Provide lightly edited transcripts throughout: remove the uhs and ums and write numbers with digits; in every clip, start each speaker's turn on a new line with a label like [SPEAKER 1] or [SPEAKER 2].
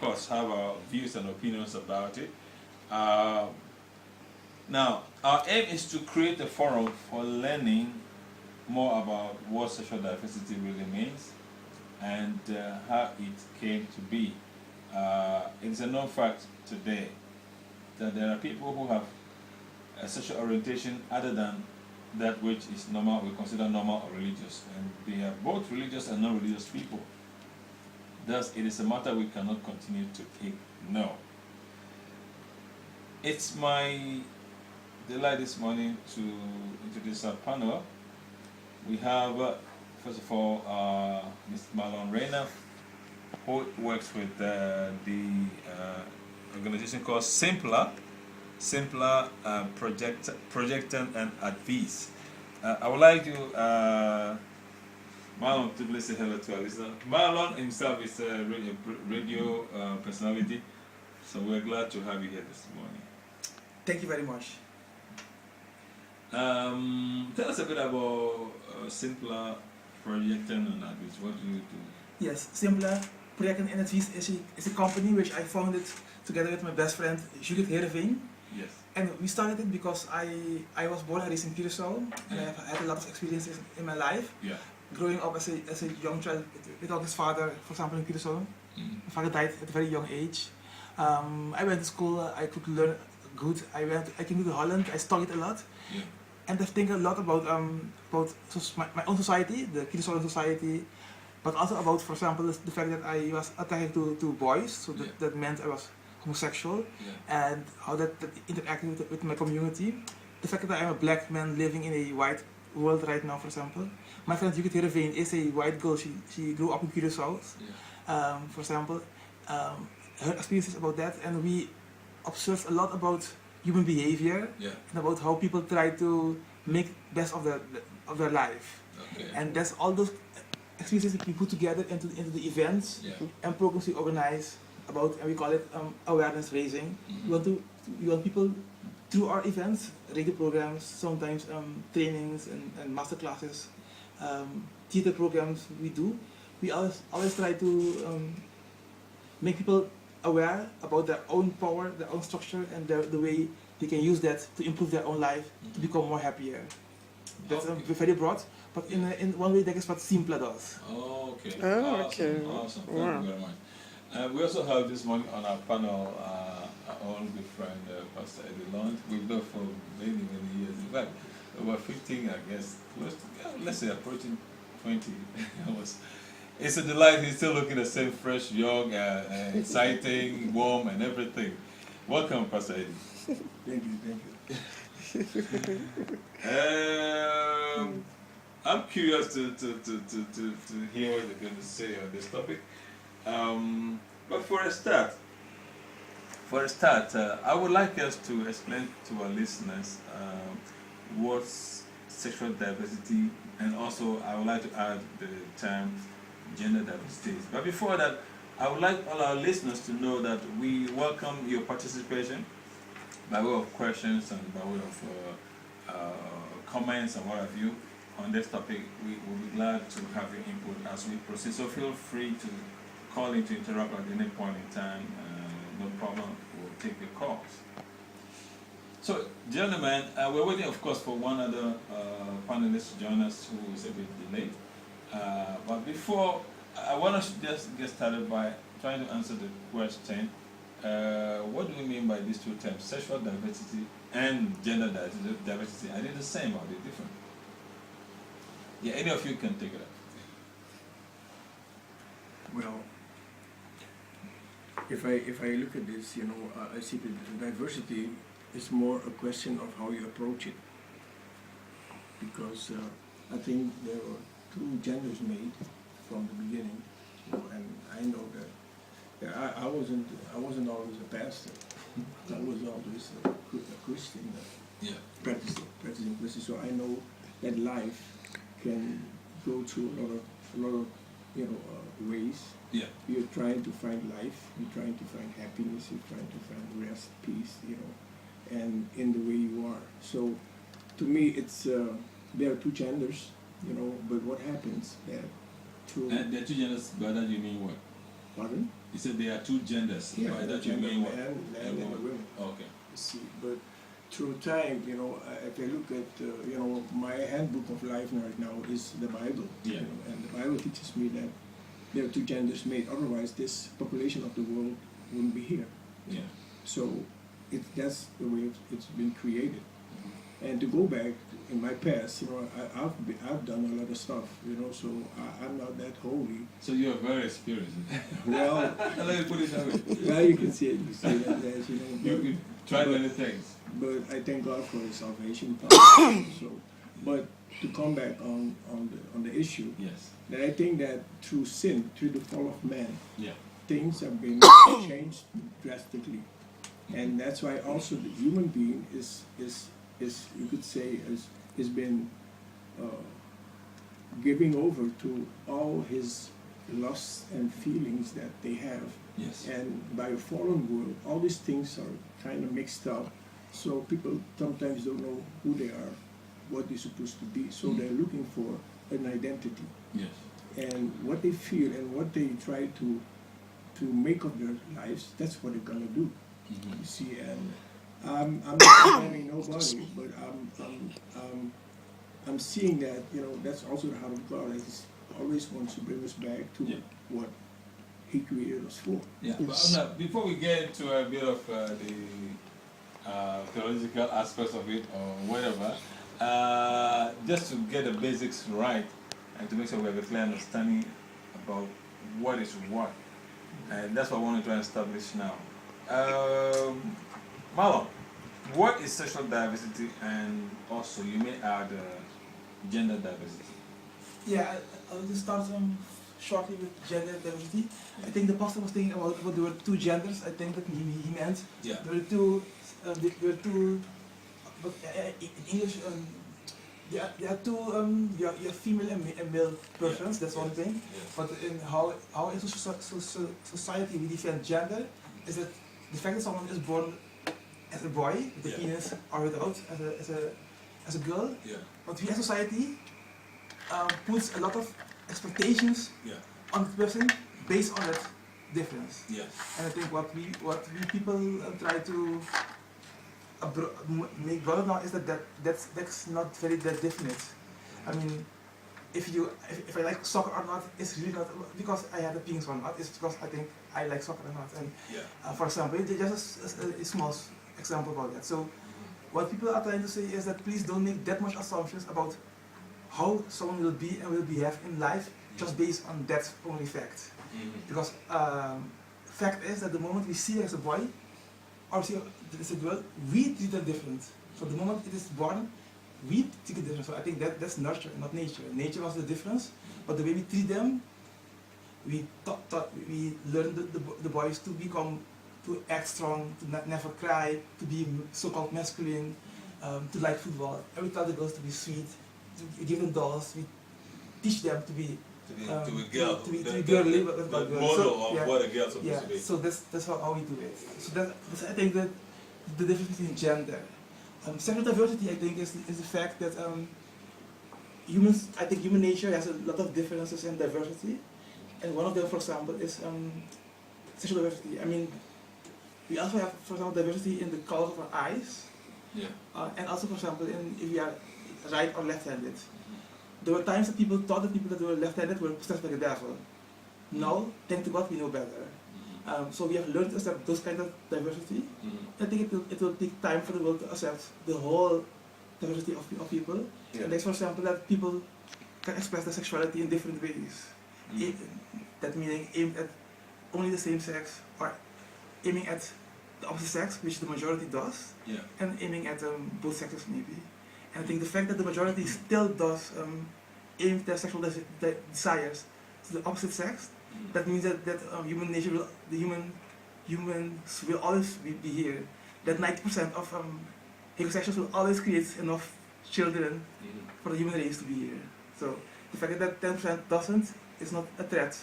[SPEAKER 1] course, have our views and opinions about it. Now, our aim is to create a forum for learning more about what sexual diversity really means and how it came to be. It is a known fact today that there are people who have a sexual orientation other than that which is normal, we consider normal or religious, and they are both religious and non-religious people. Thus, it is a matter we cannot continue to ignore. It's my delight this morning to introduce our panel. We have, first of all, Mr. Marlon Reyna, who works with the organization called Simpler Projecting and Advice. I would like to Marlon to please say hello to our listener. Marlon himself is a radio personality, so we're glad to have you here this morning.
[SPEAKER 2] Thank you very much.
[SPEAKER 1] Tell us a bit about Simpler Projecting and Advice. What do you do?
[SPEAKER 2] Yes, Simpler Projecting and Advice is a company which I founded together with my best friend Judith Heerenveen.
[SPEAKER 1] Yes.
[SPEAKER 2] And we started it because I was born and raised in Curaçao, and I have had a lot of experiences in my life.
[SPEAKER 1] Yeah.
[SPEAKER 2] Growing up as a young child without his father, for example, in Curaçao. My father died at a very young age. I went to school, I could learn good. I came to Holland, I studied a lot.
[SPEAKER 1] Yeah.
[SPEAKER 2] And I think a lot about my own society, the Curaçaoan society, but also about, for example, the fact that I was attracted to boys, so that meant I was homosexual, and how that interacted with my community. The fact that I am a black man living in a white world right now, for example. My friend Judith Heerenveen is a white girl, she grew up in Curaçao, for example. Her experiences about that, and we observed a lot about human behavior and about how people try to make best of their life.
[SPEAKER 1] Okay.
[SPEAKER 2] And that's all those experiences that we put together into the events and programs we organize about, and we call it awareness raising. We want people through our events, radio programs, sometimes trainings and master classes, theater programs we do. We always try to make people aware about their own power, their own structure, and the way they can use that to improve their own life, to become more happier. That's very broad, but in one way that is what Simpler does.
[SPEAKER 1] Oh, okay.
[SPEAKER 3] Oh, okay.
[SPEAKER 1] Awesome.
[SPEAKER 3] Wow.
[SPEAKER 1] Thank you very much. We also have this morning on our panel our own good friend, Pastor Eddie Lund. We've known for many, many years. In fact, over 15, I guess, close to, let's say approaching 20. It's a delight. He's still looking the same, fresh, young, exciting, warm, and everything. Welcome, Pastor Eddie.
[SPEAKER 4] Thank you.
[SPEAKER 1] I'm curious to hear what you're going to say on this topic. But for a start, I would like us to explain to our listeners what's sexual diversity, and also I would like to add the term gender diversity. But before that, I would like all our listeners to know that we welcome your participation by way of questions and by way of comments and what have you on this topic. We will be glad to have your input as we proceed. So feel free to call in to interrupt at any point in time. No problem. We'll take your calls. So, gentlemen, we're waiting, of course, for one other panelist to join us who is a bit delayed. But before, I want to just get started by trying to answer the question, what do we mean by these two terms, sexual diversity and gender diversity? Are they the same or are they different? Yeah, any of you can take it up.
[SPEAKER 4] Well, if I look at this, I see that the diversity is more a question of how you approach it. Because I think there were two genders made from the beginning, and I know that I wasn't always a pastor. I was always a Christian, practicing Christian. So I know that life can go through a lot of ways.
[SPEAKER 1] Yeah.
[SPEAKER 4] You're trying to find life. You're trying to find happiness. You're trying to find rest, peace. And in the way you are. So, to me, it's there are two genders. But what happens that
[SPEAKER 1] And there are two genders, by that you mean what?
[SPEAKER 4] Pardon?
[SPEAKER 1] You said there are two genders.
[SPEAKER 4] Yeah,
[SPEAKER 1] By
[SPEAKER 4] the
[SPEAKER 1] that you
[SPEAKER 4] gender,
[SPEAKER 1] mean what?
[SPEAKER 4] man and the women.
[SPEAKER 1] Okay.
[SPEAKER 4] You see, but through time, if I look at, my handbook of life right now is the Bible.
[SPEAKER 1] Yeah.
[SPEAKER 4] And the Bible teaches me that there are two genders made. Otherwise, this population of the world wouldn't be here.
[SPEAKER 1] Yeah.
[SPEAKER 4] So that's the way it's been created. And to go back in my past, I've done a lot of stuff, so I'm not that holy.
[SPEAKER 1] So you're very experienced.
[SPEAKER 4] Well,
[SPEAKER 1] Let me put it that way.
[SPEAKER 4] well, you can see it. You see that, yes,
[SPEAKER 1] You tried many things.
[SPEAKER 4] But I thank God for His salvation. So, but to come back on the issue,
[SPEAKER 1] Yes.
[SPEAKER 4] that I think that through sin, through the fall of man,
[SPEAKER 1] Yeah.
[SPEAKER 4] things have been changed drastically,
[SPEAKER 1] Mm-hmm.
[SPEAKER 4] and that's why also the human being is you could say has been giving over to all his lusts and feelings that they have.
[SPEAKER 1] Yes.
[SPEAKER 4] And by a fallen world, all these things are kind of mixed up. So people sometimes don't know who they are, what they're supposed to be. So they're looking for an identity.
[SPEAKER 1] Yes.
[SPEAKER 4] And what they feel and what they try to make of their lives, that's what they're gonna do.
[SPEAKER 1] Mm-hmm.
[SPEAKER 4] You see, and I'm not condemning nobody, but I'm seeing that that's also the heart of God. That He always wants to bring us back to
[SPEAKER 1] Yeah.
[SPEAKER 4] what He created us for.
[SPEAKER 1] Yeah. But before we get into a bit of the theological aspects of it or whatever, just to get the basics right and to make sure we have a clear understanding about what is what, and that's what I want to try and establish now. Marlon, what is sexual diversity, and also you may add gender diversity?
[SPEAKER 2] Yeah, I'll just start shortly with gender diversity. I think the pastor was thinking about there were two genders. I think that he meant
[SPEAKER 1] Yeah.
[SPEAKER 2] there were two, but in English, there are two, you have female and male persons. That's one thing.
[SPEAKER 1] Yeah.
[SPEAKER 2] But in how in society we define gender is that the fact that someone is born as a boy with a
[SPEAKER 1] Yeah.
[SPEAKER 2] penis or without as a girl.
[SPEAKER 1] Yeah.
[SPEAKER 2] But we as society puts a lot of expectations
[SPEAKER 1] Yeah.
[SPEAKER 2] on the person based on that difference.
[SPEAKER 1] Yes.
[SPEAKER 2] And I think what we people try to make broader now is that's not very that definite. I mean, if I like soccer or not, it's really not because I had a penis or not. It's because I think I like soccer or not. And
[SPEAKER 1] Yeah.
[SPEAKER 2] for example, just a small example about that. So what people are trying to say is that please don't make that much assumptions about how someone will be and will behave in life just based on that only fact.
[SPEAKER 1] Mm-hmm.
[SPEAKER 2] Because fact is that the moment we see it as a boy or see it as a girl, we treat them different. So the moment it is born, we treat it different. So I think that's nurture, not nature. Nature was the difference, but the way we treat them, we learn the boys to act strong, to never cry, to be so-called masculine, to like football. And we tell the girls to be sweet, to give them dolls. We teach them to be
[SPEAKER 1] girl,
[SPEAKER 2] to be girly, but
[SPEAKER 1] the
[SPEAKER 2] girl.
[SPEAKER 1] model
[SPEAKER 2] So,
[SPEAKER 1] of
[SPEAKER 2] yeah,
[SPEAKER 1] what a girl's supposed
[SPEAKER 2] yeah.
[SPEAKER 1] to be.
[SPEAKER 2] So that's how we do it. So that's I think that the difference between gender, sexual diversity, I think is the fact that human nature has a lot of differences in diversity, and one of them, for example, is sexual diversity. I mean, we also have, for example, diversity in the color of our eyes,
[SPEAKER 1] Yeah.
[SPEAKER 2] and also, for example, if we are right or left-handed. There were times that people thought that people that were left-handed were possessed by the devil. Now, thank to God, we know better. So we have learned to accept those kind of diversity. I think it will take time for the world to accept the whole diversity of people.
[SPEAKER 1] Yeah.
[SPEAKER 2] And like, for example, that people can express their sexuality in different ways. That meaning aimed at only the same sex, or aiming at the opposite sex, which the majority does,
[SPEAKER 1] Yeah.
[SPEAKER 2] and aiming at both sexes maybe. And I think the fact that the majority still does aim their sexual desires to the opposite sex, that means that human nature will, humans will always be here. That 90% of heterosexuals will always create enough children for the human race to be here. So the fact that 10% doesn't is not a threat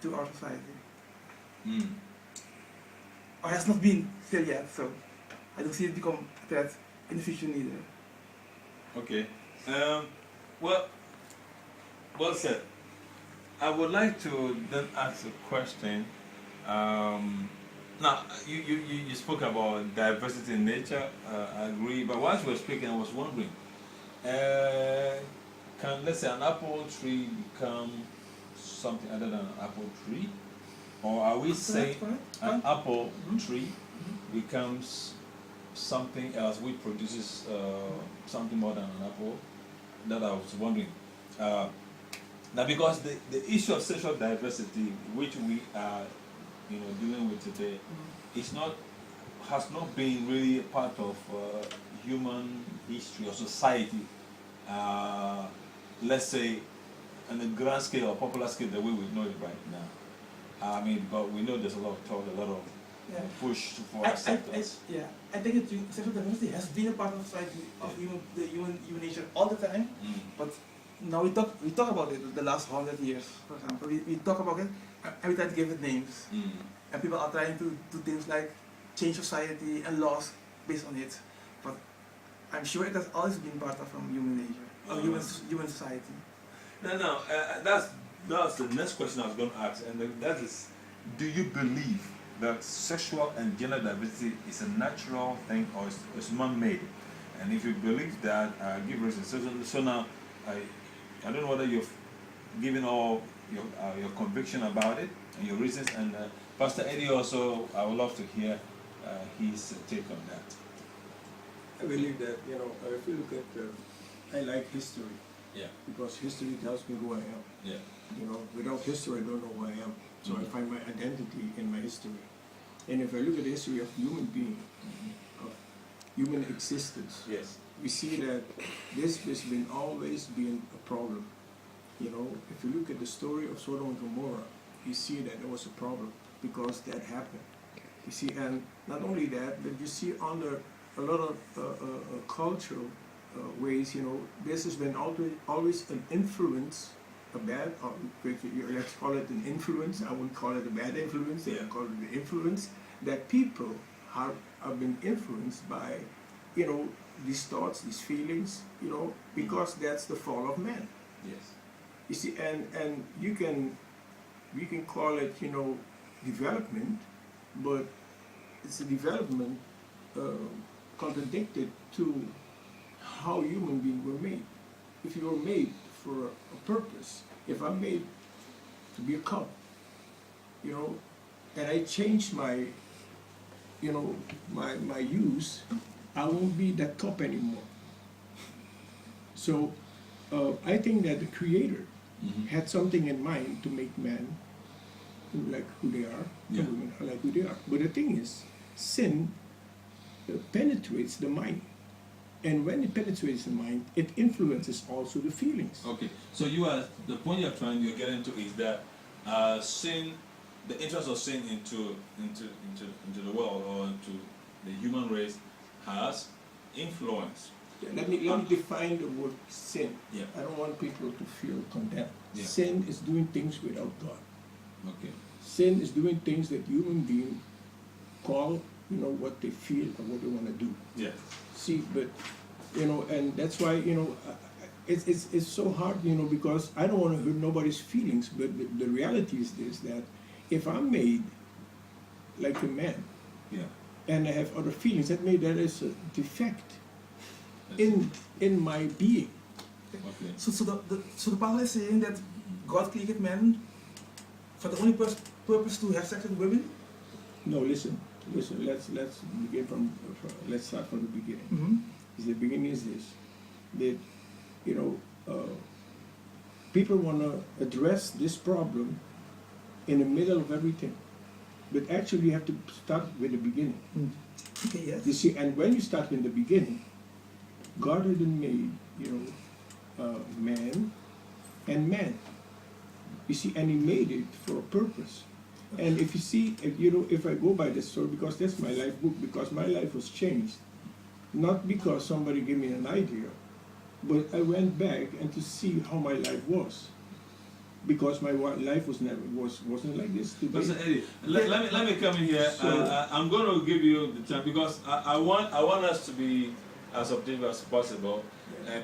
[SPEAKER 2] to our society. Or has not been till yet, so I don't see it become a threat in the future neither.
[SPEAKER 1] Okay. Well said. I would like to then ask a question Now, you spoke about diversity in nature. I agree. But whilst you were speaking, I was wondering, can, let's say, an apple tree become something other than an apple tree? Or are we saying an apple tree becomes something else which produces something more than an apple? That I was wondering. Now, because the issue of sexual diversity, which we are, dealing with today, has not been really a part of human history or society. Let's say, on a grand scale or popular scale, the way we know it right now. I mean, but we know there's a lot of talk, a lot of push for acceptance.
[SPEAKER 2] I think sexual diversity has been a part of society, of human nature all the time. But now we talk about it the last 100 years, for example. We talk about it and we try to give it names. And people are trying to do things like change society and laws based on it. But I'm sure it has always been part of human nature, or human society.
[SPEAKER 1] No, that's the next question I was going to ask, and that is, do you believe that sexual and gender diversity is a natural thing or is man-made? And if you believe that, give reasons. So now, I don't know whether you've given all your conviction about it and your reasons, and Pastor Eddie also, I would love to hear his take on that.
[SPEAKER 4] I believe that, if you look at, I like history.
[SPEAKER 1] Yeah.
[SPEAKER 4] Because history tells me who I am.
[SPEAKER 1] Yeah.
[SPEAKER 4] Without history, I don't know who I am. So I find my identity in my history. And if I look at the history of human being, of human existence,
[SPEAKER 1] yes,
[SPEAKER 4] we see that this has always been a problem. If you look at the story of Sodom and Gomorrah, you see that there was a problem because that happened. You see, and not only that, but you see under a lot of cultural ways, this has been always an influence, a bad, let's call it an influence. I wouldn't call it a bad influence. I call it an influence that people have been influenced by, these thoughts, these feelings, because that's the fall of man.
[SPEAKER 1] yes,
[SPEAKER 4] You see, and we can call it, development, but it's a development contradicted to how human beings were made. If you were made for a purpose, if I'm made to be a cup, and I change my use, I won't be that cup anymore. So I think that the Creator had something in mind to make man like who they are, and women are like who they are. But the thing is, sin penetrates the mind. And when it penetrates the mind, it influences also the feelings.
[SPEAKER 1] Okay, so the point you're getting to is that sin, the entrance of sin into the world or into the human race has influence.
[SPEAKER 4] Let me define the word sin.
[SPEAKER 1] Yeah.
[SPEAKER 4] I don't want people to feel condemned.
[SPEAKER 1] Yeah.
[SPEAKER 4] Sin is doing things without God.
[SPEAKER 1] Okay.
[SPEAKER 4] Sin is doing things that human beings call, what they feel and what they want to do.
[SPEAKER 1] Yeah.
[SPEAKER 4] See, but and that's why it's so hard, because I don't want to hurt nobody's feelings. But the reality is this: that if I'm made like a man, and I have other feelings, that is a defect in my being.
[SPEAKER 1] Okay.
[SPEAKER 2] So the Bible is saying that God created man for the only purpose to have sex with women?
[SPEAKER 4] No, listen. Let's begin let's start from the beginning.
[SPEAKER 2] Mm-hmm.
[SPEAKER 4] The beginning is this: that people want to address this problem in the middle of everything, but actually you have to start with the beginning.
[SPEAKER 2] Okay, yes.
[SPEAKER 4] You see, and when you start in the beginning, God had made man and man. You see, and He made it for a purpose. And if you see, if I go by this story, because that's my life book, because my life was changed, not because somebody gave me an idea, but I went back and to see how my life was, because my life wasn't like this today.
[SPEAKER 1] Listen, Eddie, let me come in here.
[SPEAKER 4] So,
[SPEAKER 1] I'm going to give you the time because I want us to be as objective as possible,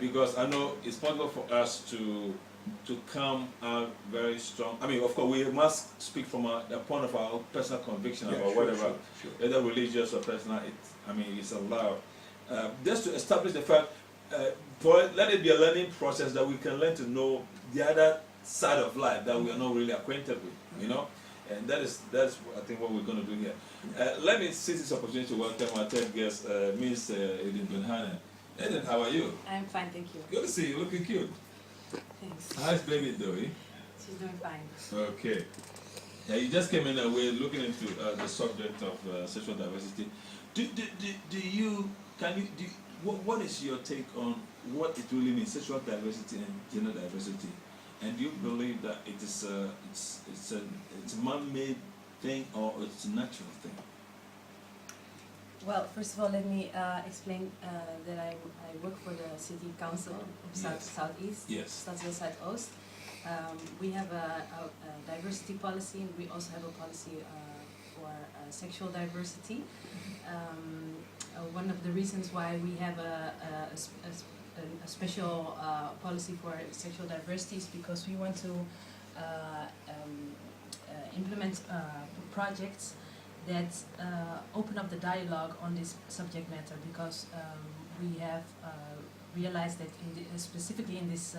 [SPEAKER 1] because I know it's possible for us to to come out very strong. I mean, of course, we must speak from a point of our personal conviction
[SPEAKER 4] Yeah,
[SPEAKER 1] about
[SPEAKER 4] sure,
[SPEAKER 1] whatever,
[SPEAKER 4] sure.
[SPEAKER 1] whether religious or personal. It's allowed. Just to establish the fact, let it be a learning process that we can learn to know the other side of life that we are not really acquainted with, you know. And that's I think what we're going to do here. Let me seize this opportunity to welcome our third guest, Miss Eden Benhana. Eden, how are you?
[SPEAKER 3] I'm fine, thank you.
[SPEAKER 1] Good to see you. Looking cute.
[SPEAKER 3] Thanks.
[SPEAKER 1] How's baby doing?
[SPEAKER 3] She's doing fine.
[SPEAKER 1] Okay. Yeah, you just came in and we're looking into the subject of sexual diversity. What is your take on what it really means, sexual diversity and gender diversity? And do you believe that it's a man-made thing or it's a natural thing?
[SPEAKER 3] Well, first of all, let me explain that I work for the City Council of Southeast,
[SPEAKER 1] Yes.
[SPEAKER 3] Stadsdeel Zuidoost. We have a diversity policy, and we also have a policy for sexual diversity. One of the reasons why we have a special policy for sexual diversity is because we want to implement projects that open up the dialogue on this subject matter, because we have realized that specifically in this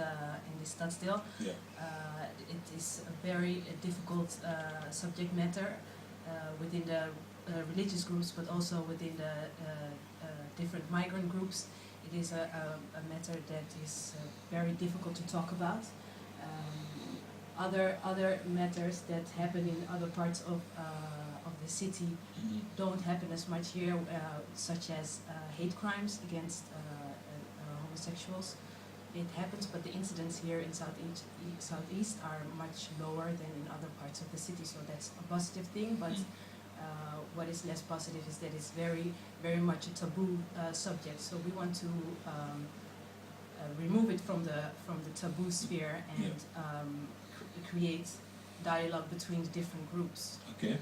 [SPEAKER 3] Stadsdeel,
[SPEAKER 1] Yeah.
[SPEAKER 3] it is a very difficult subject matter within the religious groups, but also within the different migrant groups. It is a matter that is very difficult to talk about. Other matters that happen in other parts of the city don't happen as much here, such as hate crimes against homosexuals. It happens, but the incidents here in Southeast are much lower than in other parts of the city, so that's a positive thing. But what is less positive is that it's very much a taboo subject. So we want to remove it from the taboo sphere and create dialogue between the different groups.
[SPEAKER 1] Okay.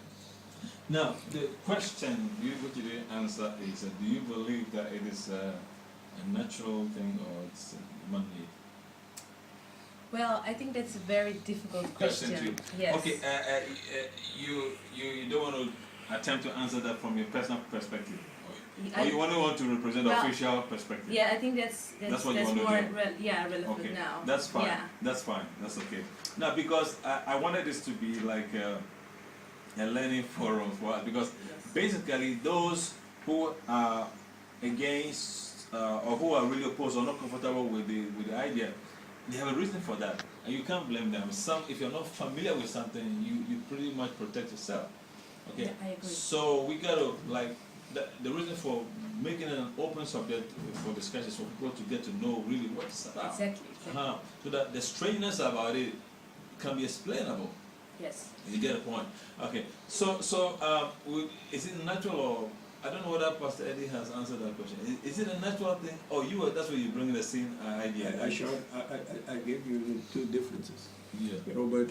[SPEAKER 1] Now, the question which you didn't answer is, do you believe that it is a natural thing or it's man-made?
[SPEAKER 3] Well, I think that's a very difficult question. Yes.
[SPEAKER 1] Okay, you don't want to attempt to answer that from your personal perspective, or you only want to represent the official perspective?
[SPEAKER 3] Yeah, I think that's
[SPEAKER 1] what you want
[SPEAKER 3] more
[SPEAKER 1] to do.
[SPEAKER 3] relevant
[SPEAKER 1] Okay,
[SPEAKER 3] now.
[SPEAKER 1] that's fine.
[SPEAKER 3] Yeah.
[SPEAKER 1] That's fine. That's okay. Now, because I wanted this to be like a learning forum for us, because basically those who are against or who are really opposed or not comfortable with the idea, they have a reason for that, and you can't blame them. If you're not familiar with something, you pretty much protect yourself. Okay.
[SPEAKER 3] Yeah, I agree.
[SPEAKER 1] So we gotta the reason for making it an open subject for discussion is for people to get to know really what it's about.
[SPEAKER 3] Exactly.
[SPEAKER 1] So that the strangeness about it can be explainable.
[SPEAKER 3] Yes.
[SPEAKER 1] You get a point. Okay. So is it natural, or I don't know whether Pastor Eddie has answered that question. Is it a natural thing, or that's where you bring the same idea?
[SPEAKER 4] I gave you the two differences.
[SPEAKER 1] Yeah.
[SPEAKER 4] But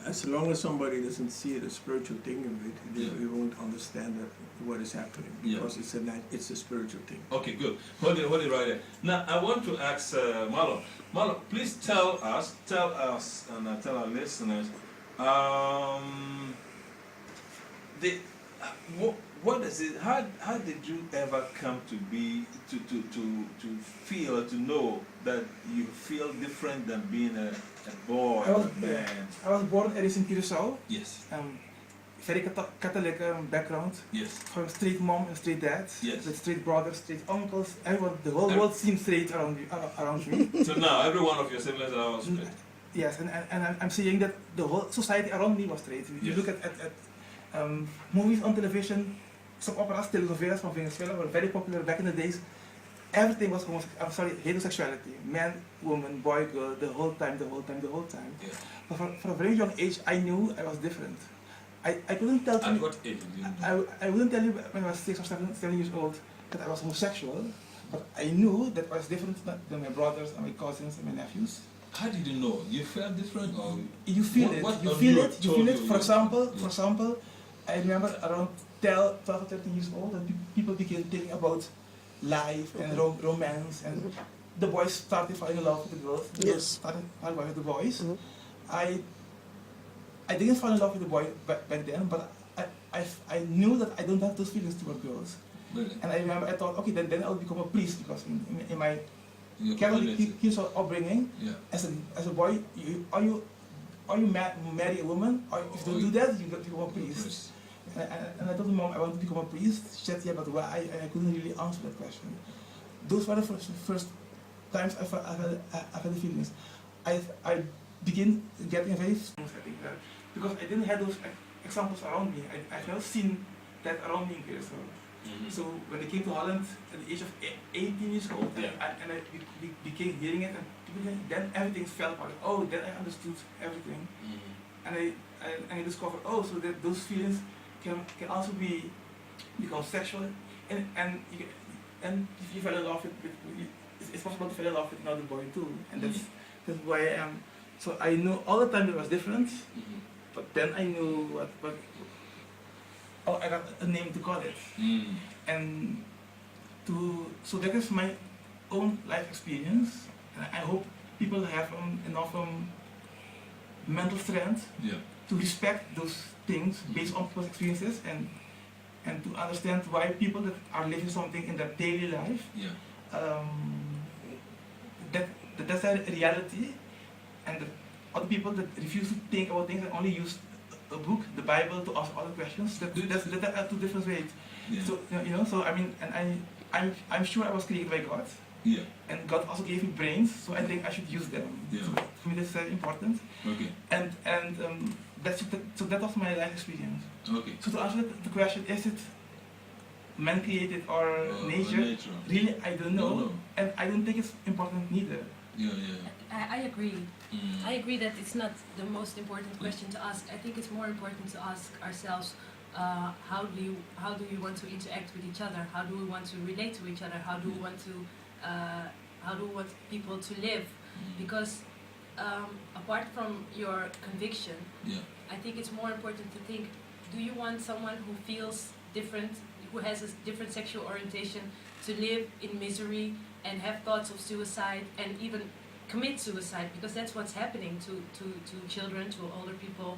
[SPEAKER 4] as long as somebody doesn't see it a spiritual thing of it, they won't understand what is happening, because it's a spiritual thing.
[SPEAKER 1] Okay, good. Hold it right there. Now I want to ask Marlon. Marlon, please tell us, and tell our listeners, what is it? How did you ever come to be to feel or to know that you feel different than being a boy or a man?
[SPEAKER 2] I was born at in Curaçao.
[SPEAKER 1] Yes.
[SPEAKER 2] Very Catholic background.
[SPEAKER 1] Yes.
[SPEAKER 2] From straight mom and straight dad.
[SPEAKER 1] Yes.
[SPEAKER 2] With straight brothers, straight uncles. Everyone, the whole world seems straight around me.
[SPEAKER 1] So now every one of your siblings are all straight.
[SPEAKER 2] Yes, and I'm seeing that the whole society around me was straight. You look at movies on television, soap operas, telenovelas from Venezuela were very popular back in the days. Everything was heterosexuality. Man, woman, boy, girl, the whole time.
[SPEAKER 1] Yeah.
[SPEAKER 2] But from a very young age, I knew I was different. I couldn't tell
[SPEAKER 1] At what age did you know?
[SPEAKER 2] I wouldn't tell you when I was 6 or 7 years old that I was homosexual, but I knew that I was different than my brothers and my cousins and my nephews.
[SPEAKER 1] How did you know? You felt different, or
[SPEAKER 2] you feel it? You feel it. For example, I remember around 12 or 13 years old that people began thinking about life and romance, and the boys started falling in love with the girls, the girls
[SPEAKER 5] Yes.
[SPEAKER 2] started falling in love with the boys.
[SPEAKER 5] Mhm.
[SPEAKER 2] I didn't fall in love with the boy back then, but I knew that I don't have those feelings toward girls.
[SPEAKER 1] Really?
[SPEAKER 2] And I remember I thought, okay, then I'll become a priest, because in my
[SPEAKER 1] Your
[SPEAKER 2] Catholic
[SPEAKER 1] community.
[SPEAKER 2] upbringing,
[SPEAKER 1] Yeah.
[SPEAKER 2] as a boy, are you marry a woman, or if you don't do that, you become a priest. And I told the mom I want to become a priest. She said, yeah, but why? I couldn't really answer that question. Those were the first times I had the feelings. I began getting very strong, I think, because I didn't have those examples around me. I've never seen that around me in Crea. So when I came to Holland at the age of 18 years old,
[SPEAKER 1] Yeah.
[SPEAKER 2] and I began hearing it, and then everything fell apart. Oh, then I understood everything, and I discovered, oh, so that those feelings can also become sexual, and if you fell in love with it's possible to fall in love with another boy too, and that's why I am. So I knew all the time it was different, but then I knew what I got a name to call it, and so that is my own life experience, and I hope people have enough mental strength
[SPEAKER 1] Yeah.
[SPEAKER 2] to respect those things based on people's experiences, and to understand why people that are living something in their daily life,
[SPEAKER 1] Yeah.
[SPEAKER 2] that's a reality, and that other people that refuse to think about things and only use a book, the Bible, to ask other questions, that are two different ways.
[SPEAKER 1] Yeah.
[SPEAKER 2] So so I mean, and I'm sure I was created by God,
[SPEAKER 1] Yeah.
[SPEAKER 2] and God also gave me brains, so I think I should use them.
[SPEAKER 1] Yeah.
[SPEAKER 2] So for me, that's very important.
[SPEAKER 1] Okay.
[SPEAKER 2] And so that was my life experience.
[SPEAKER 1] Okay.
[SPEAKER 2] So to answer the question, is it man created or nature?
[SPEAKER 1] Nature.
[SPEAKER 2] Really, I don't know,
[SPEAKER 1] No.
[SPEAKER 2] and I don't think it's important neither.
[SPEAKER 1] Yeah. Yeah.
[SPEAKER 3] I agree.
[SPEAKER 1] Mm.
[SPEAKER 3] I agree that it's not the most important question to ask. I think it's more important to ask ourselves, how do you want to interact with each other? How do we want to relate to each other? How do we want people to live? Because apart from your conviction,
[SPEAKER 1] Yeah.
[SPEAKER 3] I think it's more important to think, do you want someone who feels different, who has a different sexual orientation, to live in misery and have thoughts of suicide and even commit suicide? Because that's what's happening to children, to older people,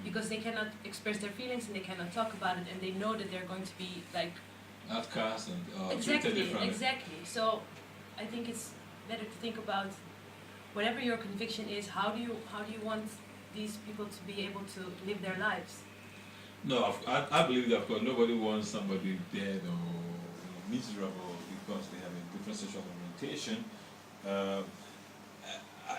[SPEAKER 3] because they cannot express their feelings and they cannot talk about it, and they know that they're going to be like
[SPEAKER 1] Outcast and treated differently.
[SPEAKER 3] exactly. So I think it's better to think about whatever your conviction is. How do you want these people to be able to live their lives?
[SPEAKER 1] No, I believe that, of course, nobody wants somebody dead or miserable because they have a different sexual orientation.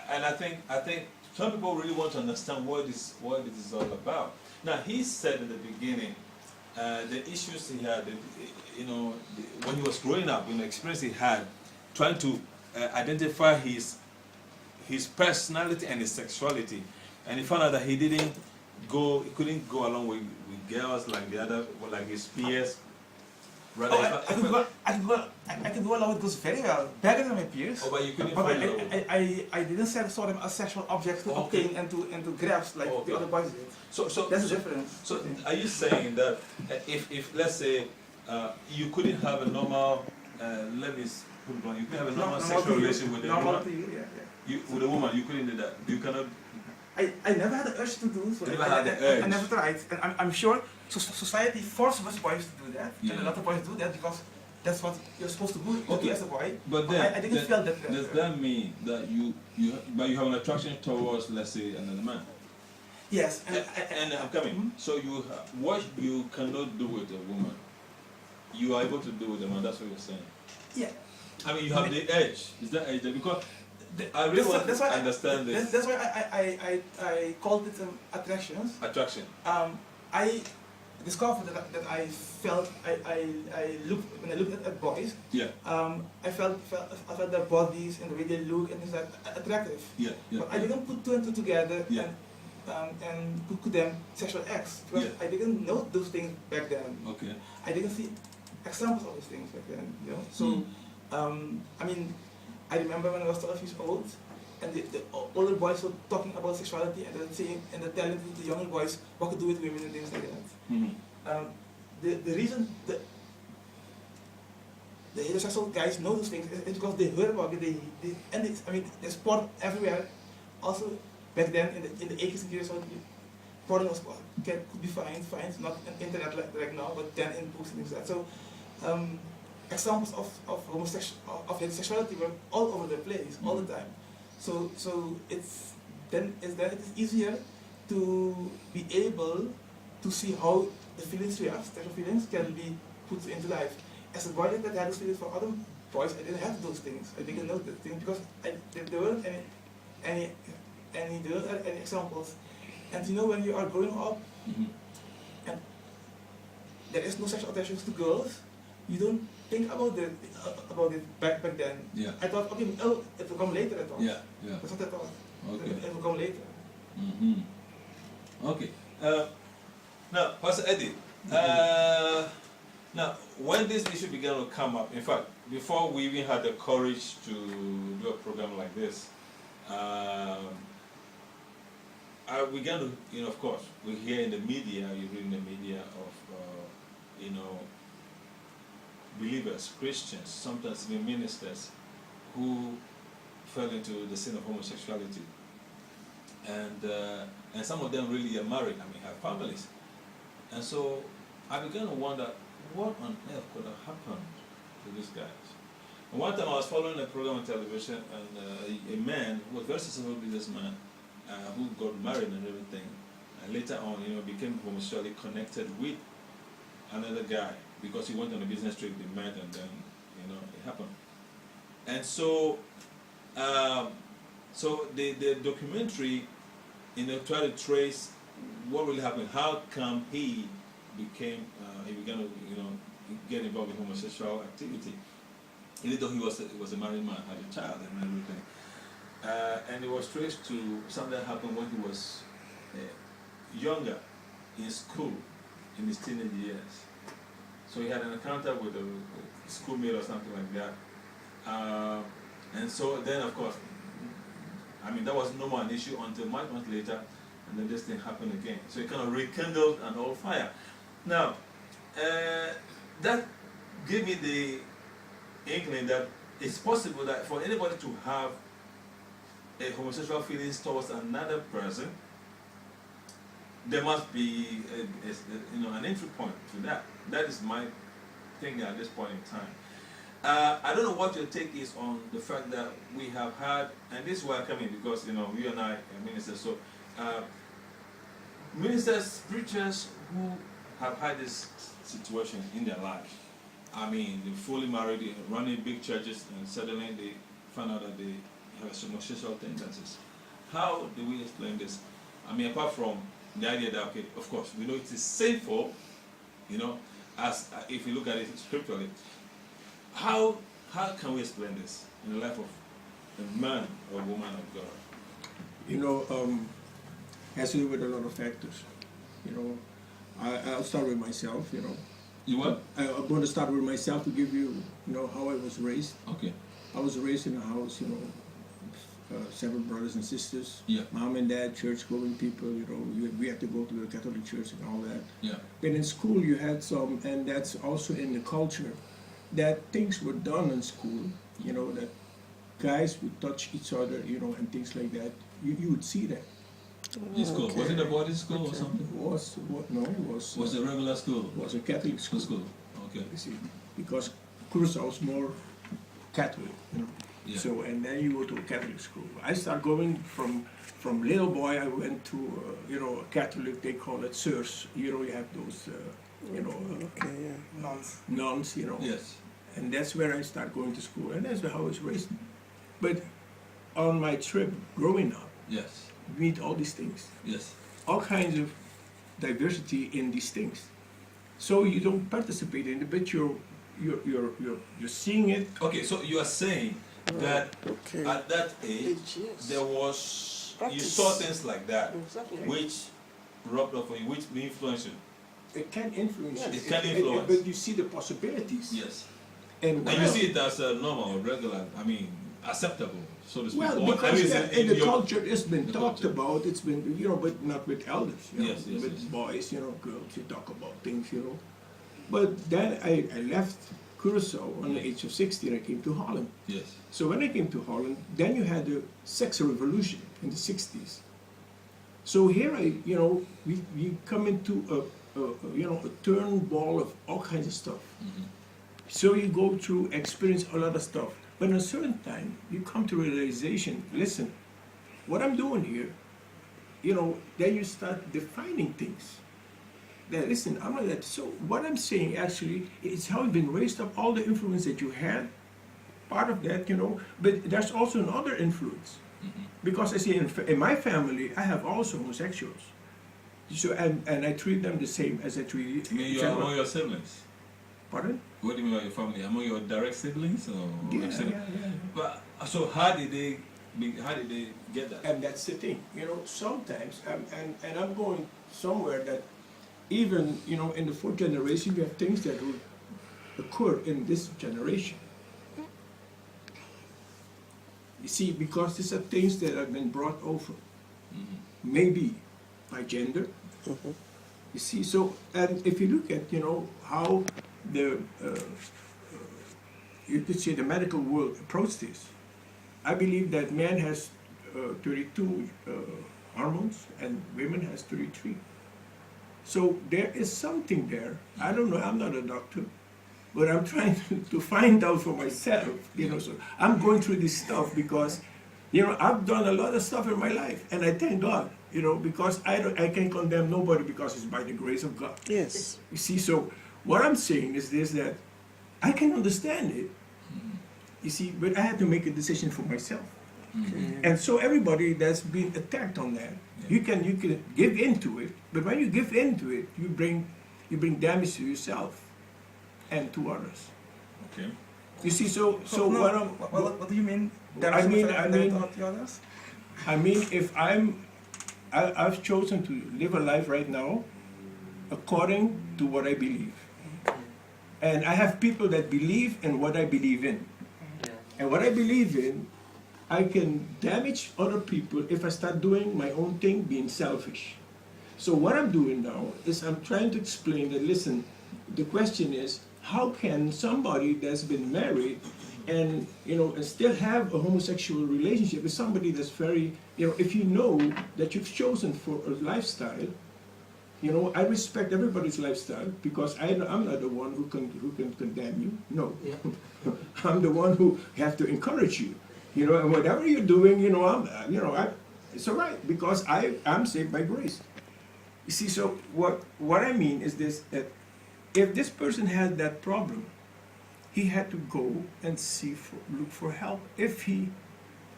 [SPEAKER 1] And I think some people really want to understand what this is all about. Now, he said in the beginning, the issues he had, when he was growing up, experience he had, trying to identify his personality and his sexuality, and he found out that he couldn't go along with girls like the other, like his peers. Rather,
[SPEAKER 2] I could go along with those very well, better than my peers.
[SPEAKER 1] Oh, but you couldn't
[SPEAKER 2] But
[SPEAKER 1] find love.
[SPEAKER 2] I didn't saw them as sexual objects to
[SPEAKER 1] Okay.
[SPEAKER 2] obtain and to grasp like
[SPEAKER 1] Okay.
[SPEAKER 2] the other boys did.
[SPEAKER 1] So
[SPEAKER 2] That's the difference.
[SPEAKER 1] So are you saying that if let's say you couldn't have a normal, let me put it blunt, you couldn't have a normal sexual relation with a
[SPEAKER 2] normal
[SPEAKER 1] woman,
[SPEAKER 2] to you, yeah.
[SPEAKER 1] with a woman, you couldn't do that. You cannot.
[SPEAKER 2] I never had the urge to do so.
[SPEAKER 1] You never had the urge.
[SPEAKER 2] I never tried, and I'm sure society forces boys to do that,
[SPEAKER 1] Yeah.
[SPEAKER 2] and a lot of boys do that because that's what you're supposed to do
[SPEAKER 1] Okay.
[SPEAKER 2] as a boy.
[SPEAKER 1] But then,
[SPEAKER 2] I didn't feel that.
[SPEAKER 1] does that mean that you have an attraction towards, let's say, another man?
[SPEAKER 2] Yes,
[SPEAKER 1] And I'm coming. So what you cannot do with a woman, you are able to do with a man. That's what you're saying.
[SPEAKER 2] yeah.
[SPEAKER 1] I mean, you have the edge. Is that edge there? Because I really want to understand this.
[SPEAKER 2] That's why I called it attractions.
[SPEAKER 1] Attraction.
[SPEAKER 2] I discovered that I felt I looked when I looked at boys.
[SPEAKER 1] Yeah.
[SPEAKER 2] I felt their bodies and the way they look and things like attractive.
[SPEAKER 1] Yeah.
[SPEAKER 2] But I didn't put two and two together
[SPEAKER 1] Yeah.
[SPEAKER 2] and put them sexual acts because
[SPEAKER 1] Yeah.
[SPEAKER 2] I didn't know those things back then.
[SPEAKER 1] Okay.
[SPEAKER 2] I didn't see examples of those things back then. So I mean, I remember when I was 12 years old, and the older boys were talking about sexuality and then saying and then telling the younger boys what to do with women and things like that.
[SPEAKER 1] Mm-hmm.
[SPEAKER 2] The reason the heterosexual guys know those things. It's because they heard about it. There's porn everywhere. Also, back then in the 80s and 90s, porn could be fine, not on internet like now, but then in books and things like that. So, examples of homosexuality were all over the place, all the time. So it's easier to be able to see how the feelings we have, sexual feelings, can be put into life. As a boy that had those feelings for other boys, I didn't have those things. I didn't know the things because there weren't any examples. And when you are growing up, and there is no sexual attention to girls, you don't think about it back then.
[SPEAKER 1] Yeah.
[SPEAKER 2] I thought, okay, it will come later. I thought.
[SPEAKER 1] Yeah.
[SPEAKER 2] That's what I thought.
[SPEAKER 1] Okay.
[SPEAKER 2] It will come later.
[SPEAKER 1] Okay. Now, Pastor Eddie, now when this issue began to come up, in fact, before we even had the courage to do a program like this, I began to, of course, we hear in the media, you read in the media of, believers, Christians, sometimes even ministers, who fell into the sin of homosexuality. And some of them really are married, have families. And so I began to wonder, what on earth could have happened to these guys? And one time I was following a program on television, and a man who was a very successful businessman, who got married and everything, and later on, became homosexually connected with another guy because he went on a business trip, they met, and then, it happened. And so, the documentary, tried to trace what really happened. How come he began to, get involved in homosexual activity, even though he was a married man, had a child and everything. And it was traced to something that happened when he was younger, in school, in his teenage years. So he had an encounter with a schoolmate or something like that. And so then, of course, that was no more an issue until much later, and then this thing happened again. So it kind of rekindled an old fire. Now, that gave me the inkling that it's possible that for anybody to have a homosexual feelings towards another person, there must be an entry point to that. That is my thinking at this point in time. I don't know what your take is on the fact that we have had, and this is where I come in because you and I are ministers. So ministers, preachers who have had this situation in their lives. They're fully married, running big churches, and suddenly they find out that they have homosexual tendencies. How do we explain this? Apart from the idea that, okay, of course, we know it is sinful, as if you look at it scripturally. How can we explain this in the life of a man or woman of God?
[SPEAKER 4] Has to do with a lot of factors. I'll start with myself.
[SPEAKER 1] You what?
[SPEAKER 4] I'm going to start with myself to give you, how I was raised.
[SPEAKER 1] Okay.
[SPEAKER 4] I was raised in a house, 7 brothers and sisters.
[SPEAKER 1] Yeah.
[SPEAKER 4] Mom and dad, church-going people. We had to go to the Catholic church and all that.
[SPEAKER 1] Yeah.
[SPEAKER 4] Then in school you had some, and that's also in the culture, that things were done in school. That guys would touch each other, and things like that. You would see that.
[SPEAKER 1] In school. Okay. Was it a boarding school or something?
[SPEAKER 4] Was
[SPEAKER 1] a regular school?
[SPEAKER 4] Was a Catholic school.
[SPEAKER 1] Okay.
[SPEAKER 4] You see, because Curaçao was more Catholic,
[SPEAKER 1] Yeah.
[SPEAKER 4] So, and then you go to a Catholic school. I started going from little boy. I went to a Catholic. They call it Sirs. You have those nuns.
[SPEAKER 1] Yes.
[SPEAKER 4] And that's where I started going to school, and that's how I was raised. But on my trip growing up,
[SPEAKER 1] yes,
[SPEAKER 4] you meet all these things.
[SPEAKER 1] Yes.
[SPEAKER 4] All kinds of diversity in these things. So you don't participate in it, but you're seeing it.
[SPEAKER 1] Okay, so you are saying that at that age there was you saw things like that, which rubbed off on you, which influenced you.
[SPEAKER 4] It can influence you.
[SPEAKER 1] It can influence.
[SPEAKER 4] But you see the possibilities.
[SPEAKER 1] Yes.
[SPEAKER 4] And
[SPEAKER 1] you see it as normal, regular, acceptable, so to speak.
[SPEAKER 4] Well, because in the culture it's been talked about, it's been, but not with elders,
[SPEAKER 1] yes,
[SPEAKER 4] with boys, girls, you talk about things, But then I left Curacao on the age of 16. I came to Holland.
[SPEAKER 1] Yes.
[SPEAKER 4] So when I came to Holland, then you had the sex revolution in the 60s. So here we come into a turnball of all kinds of stuff.
[SPEAKER 1] Mm-hmm.
[SPEAKER 4] So you go through, experience a lot of stuff. But at a certain time, you come to realization, listen, what I'm doing here, then you start defining things. Then listen, I'm not that. So what I'm saying actually is how you've been raised up, all the influence that you had, part of that, but there's also another influence.
[SPEAKER 1] Mm-hmm.
[SPEAKER 4] Because I see in my family, I have also homosexuals. So, and I treat them the same as I treat
[SPEAKER 1] You mean you are among your siblings?
[SPEAKER 4] Pardon?
[SPEAKER 1] What do you mean by your family? Among your direct siblings, or
[SPEAKER 4] Yeah.
[SPEAKER 1] But so how did they get that?
[SPEAKER 4] And that's the thing, sometimes, and I'm going somewhere that even, in the fourth generation, we have things that will occur in this generation. You see, because these are things that have been brought over, maybe by gender. You see, so, and if you look at, how the, you could say the medical world approached this, I believe that man has 32 hormones and women has 33. So there is something there. I don't know, I'm not a doctor, but I'm trying to find out for myself, so I'm going through this stuff because, I've done a lot of stuff in my life, and I thank God, because I can condemn nobody because it's by the grace of God.
[SPEAKER 5] Yes.
[SPEAKER 4] You see, so what I'm saying is this, that I can understand it, you see, but I had to make a decision for myself.
[SPEAKER 1] Mm-hmm.
[SPEAKER 4] And so everybody that's been attacked on that, you can give into it, but when you give into it, you bring damage to yourself and to others.
[SPEAKER 1] Okay.
[SPEAKER 4] You see, so
[SPEAKER 2] No,
[SPEAKER 4] what
[SPEAKER 2] what do you mean?
[SPEAKER 4] I mean,
[SPEAKER 2] To others?
[SPEAKER 4] I mean, if I've chosen to live a life right now according to what I believe. And I have people that believe in what I believe in. And what I believe in, I can damage other people if I start doing my own thing, being selfish. So what I'm doing now is I'm trying to explain that, listen, the question is, how can somebody that's been married and and still have a homosexual relationship with somebody that's very, if you know that you've chosen for a lifestyle, I respect everybody's lifestyle because I'm not the one who can condemn you. No, I'm the one who have to encourage you. And whatever you're doing, it's all right because I'm saved by grace. You see, so what I mean is this: that if this person had that problem, he had to go and look for help if he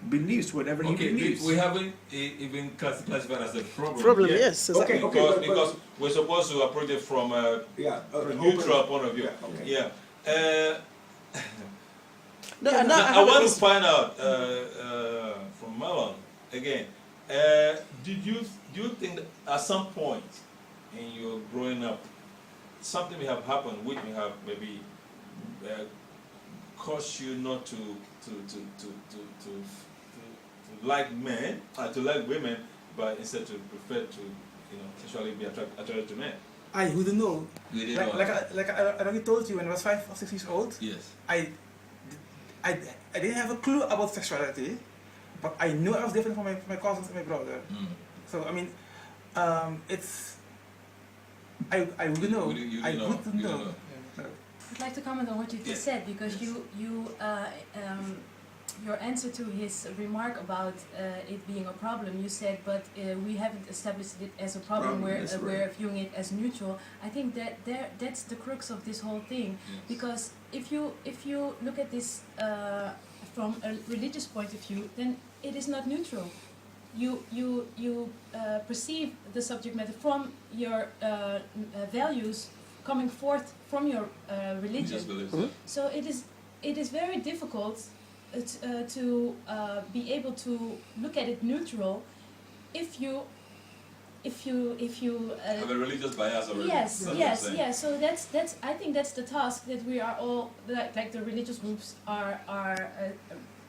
[SPEAKER 4] believes whatever he believes.
[SPEAKER 1] We haven't even classified as a problem.
[SPEAKER 5] Problem,
[SPEAKER 1] yet.
[SPEAKER 5] yes. Exactly.
[SPEAKER 1] Because we're supposed to approach it from a neutral point of view.
[SPEAKER 4] Okay.
[SPEAKER 1] Yeah.
[SPEAKER 5] No,
[SPEAKER 1] I want to find out from Marlon again. Do you think that at some point in your growing up, something may have happened which may have maybe caused you not to like men, to like women, but instead to prefer to sexually be attracted to men?
[SPEAKER 2] I wouldn't know.
[SPEAKER 1] You didn't know.
[SPEAKER 2] Like I already told you when I was 5 or 6 years old,
[SPEAKER 1] Yes.
[SPEAKER 2] I didn't have a clue about sexuality, but I knew I was different from my cousins and my brother.
[SPEAKER 1] Mm.
[SPEAKER 2] So I mean, it's I wouldn't know.
[SPEAKER 1] You
[SPEAKER 2] I
[SPEAKER 1] didn't know.
[SPEAKER 2] wouldn't
[SPEAKER 1] You didn't
[SPEAKER 2] know.
[SPEAKER 1] know.
[SPEAKER 3] I'd like to comment on what you just said because your answer to his remark about it being a problem, you said, but we haven't established it as a problem. We're viewing it as neutral. I think that's the crux of this whole thing,
[SPEAKER 1] Yes.
[SPEAKER 3] because if you look at this from a religious point of view, then it is not neutral. You perceive the subject matter from your values coming forth from your religion.
[SPEAKER 1] Just believe that.
[SPEAKER 3] So it is very difficult to be able to look at it neutral if you
[SPEAKER 1] Have a religious bias already.
[SPEAKER 3] yes
[SPEAKER 1] That's what I'm
[SPEAKER 3] yes
[SPEAKER 1] saying.
[SPEAKER 3] yes. So that's I think that's the task that we are all like the religious groups are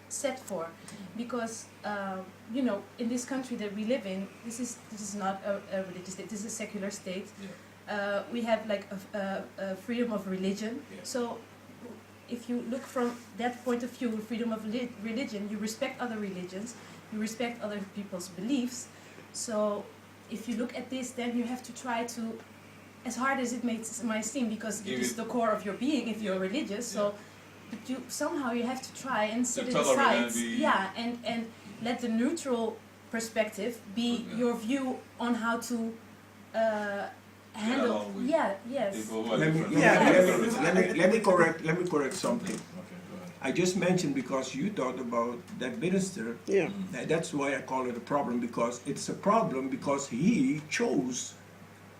[SPEAKER 3] set for, because in this country that we live in, this is not a religious state. This is a secular state.
[SPEAKER 1] Yeah.
[SPEAKER 3] We have like a freedom of religion.
[SPEAKER 1] Yeah.
[SPEAKER 3] So if you look from that point of view, freedom of religion, you respect other religions, you respect other people's beliefs. So if you look at this, then you have to try to, as hard as it might seem, because it is the core of your being if you're religious. So, but you somehow you have to try and set it aside, and let the neutral perspective be your view on how to handle. Yes.
[SPEAKER 4] Let me correct something. I just mentioned because you talked about that minister.
[SPEAKER 5] Yeah.
[SPEAKER 4] That's why I call it a problem, because it's a problem because he chose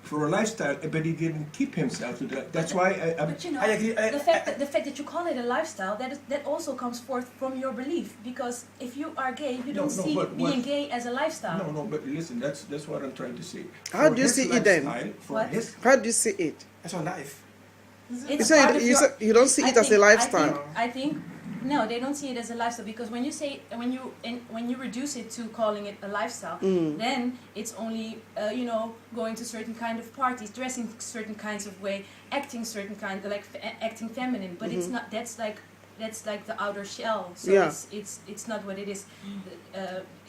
[SPEAKER 4] for a lifestyle, but he didn't keep himself to that. That's why
[SPEAKER 3] But you know,
[SPEAKER 2] I agree.
[SPEAKER 3] the fact that you call it a lifestyle, that also comes forth from your belief. Because if you are gay, you don't see being gay as a lifestyle.
[SPEAKER 4] No, but listen, that's what I'm trying to say.
[SPEAKER 5] How do you see it then? How do you see it?
[SPEAKER 2] It's a life.
[SPEAKER 3] It's
[SPEAKER 5] You don't see it as a lifestyle.
[SPEAKER 3] I think no, they don't see it as a lifestyle, because when you say when you reduce it to calling it a lifestyle, then it's only going to certain kind of parties, dressing certain kinds of way, acting certain kind, like acting feminine. But it's not. That's like the outer shell. So it's not what it is.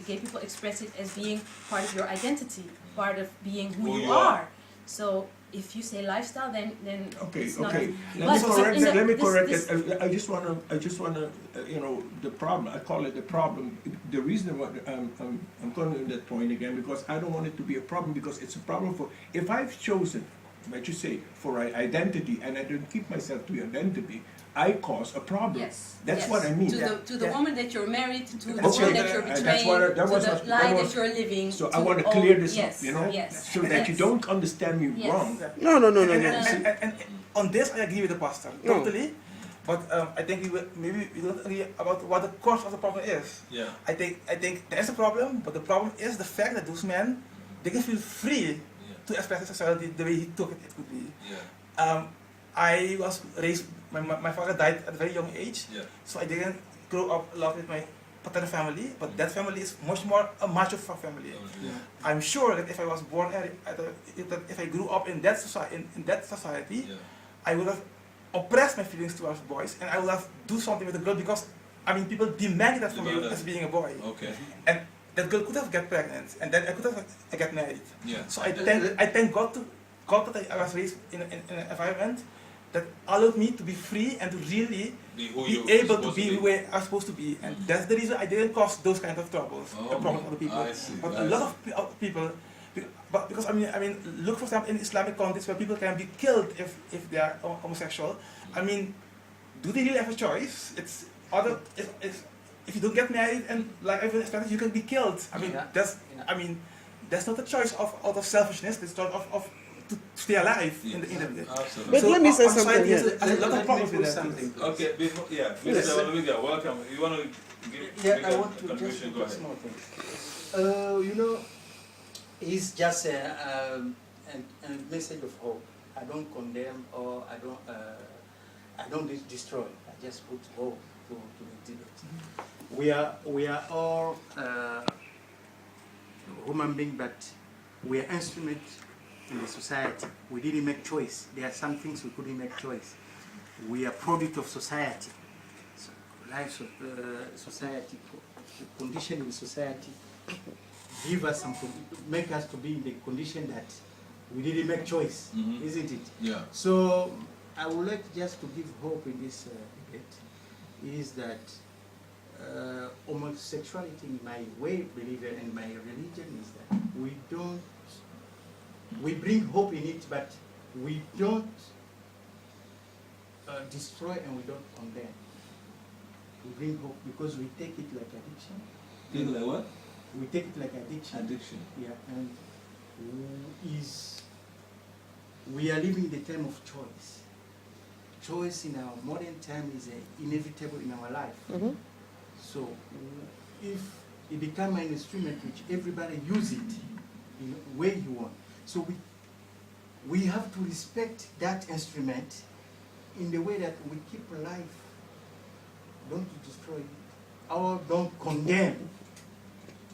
[SPEAKER 3] Gay people express it as being part of your identity, part of being who you are. So if you say lifestyle, then it's not.
[SPEAKER 4] Let me correct it. I just wanna the problem. I call it the problem. The reason why I'm going to that point again, because I don't want it to be a problem, because it's a problem for if I've chosen, what you say, for identity, and I don't keep myself to identity, I cause a problem.
[SPEAKER 3] Yes.
[SPEAKER 4] That's what I mean.
[SPEAKER 3] To the woman that you're married, to the
[SPEAKER 4] That's
[SPEAKER 3] woman
[SPEAKER 4] right.
[SPEAKER 3] that you're
[SPEAKER 4] That's
[SPEAKER 3] betraying,
[SPEAKER 4] what- that
[SPEAKER 3] to
[SPEAKER 4] was
[SPEAKER 3] the
[SPEAKER 4] what-
[SPEAKER 3] lie
[SPEAKER 4] that
[SPEAKER 3] that
[SPEAKER 4] was-
[SPEAKER 3] you're living.
[SPEAKER 4] So
[SPEAKER 3] to
[SPEAKER 4] I want to
[SPEAKER 3] all-
[SPEAKER 4] clear this
[SPEAKER 3] yes,
[SPEAKER 4] up,
[SPEAKER 3] yes.
[SPEAKER 4] so that you don't understand me wrong.
[SPEAKER 5] No.
[SPEAKER 2] And on this, I agree with the pastor totally. But I think maybe we don't agree about what the cause of the problem is.
[SPEAKER 1] Yeah.
[SPEAKER 2] I think there is a problem, but the problem is the fact that those men, they can feel free to express their sexuality the way he took it. It could be.
[SPEAKER 1] Yeah.
[SPEAKER 2] I was raised. My father died at a very young age, so I didn't grow up a lot with my paternal family. But that family is much more a macho family. I'm sure that if I was born if I grew up in that society, I would have oppressed my feelings towards boys, and I would have do something with the girl, because people demanded that from me as being a boy.
[SPEAKER 1] Okay.
[SPEAKER 2] And that girl could have get pregnant, and then I could have get married.
[SPEAKER 1] Yeah.
[SPEAKER 2] So I thank God that I was raised in an environment that allowed me to be free and to really be able to be who I was supposed to be. And that's the reason I didn't cause those kind of troubles, the problems of the people. But a lot of people, because look for example in Islamic countries where people can be killed if they are homosexual. Do they really have a choice? It's other. If you don't get married and like everyone expected, you can be killed. That's not a choice out of selfishness. It's not of to stay alive in the
[SPEAKER 1] Absolutely.
[SPEAKER 5] But
[SPEAKER 2] so
[SPEAKER 5] let me say something
[SPEAKER 2] there's a lot of
[SPEAKER 6] Let
[SPEAKER 2] problems
[SPEAKER 6] me
[SPEAKER 2] with
[SPEAKER 6] put
[SPEAKER 2] that.
[SPEAKER 6] something.
[SPEAKER 1] Okay, before,
[SPEAKER 6] Yes.
[SPEAKER 1] Mr. Olivia, welcome. You want to give
[SPEAKER 6] I
[SPEAKER 1] a
[SPEAKER 6] want to just
[SPEAKER 1] contribution? Go
[SPEAKER 6] put
[SPEAKER 1] ahead.
[SPEAKER 6] small thing. It's just a message of hope. I don't condemn or I don't destroy. I just put hope to the debate. We are all human beings, but we are instruments in the society. We didn't make choice. There are some things we couldn't make choice. We are product of society. So lives of society, the condition in society, give us make us to be in the condition that we didn't make choice, isn't it?
[SPEAKER 1] Yeah.
[SPEAKER 6] So I would like just to give hope in this debate, is that homosexuality, in my way of believing and my religion, is that we bring hope in it, but we don't destroy and we don't condemn. We bring hope because we take it like addiction.
[SPEAKER 1] Take like what?
[SPEAKER 6] We take it like addiction.
[SPEAKER 1] Addiction.
[SPEAKER 6] Yeah, and we are living the time of choice. Choice in our modern time is inevitable in our life. So if it becomes an instrument which everybody use it in a way you want, so we have to respect that instrument in the way that we keep life. Don't destroy it or don't condemn.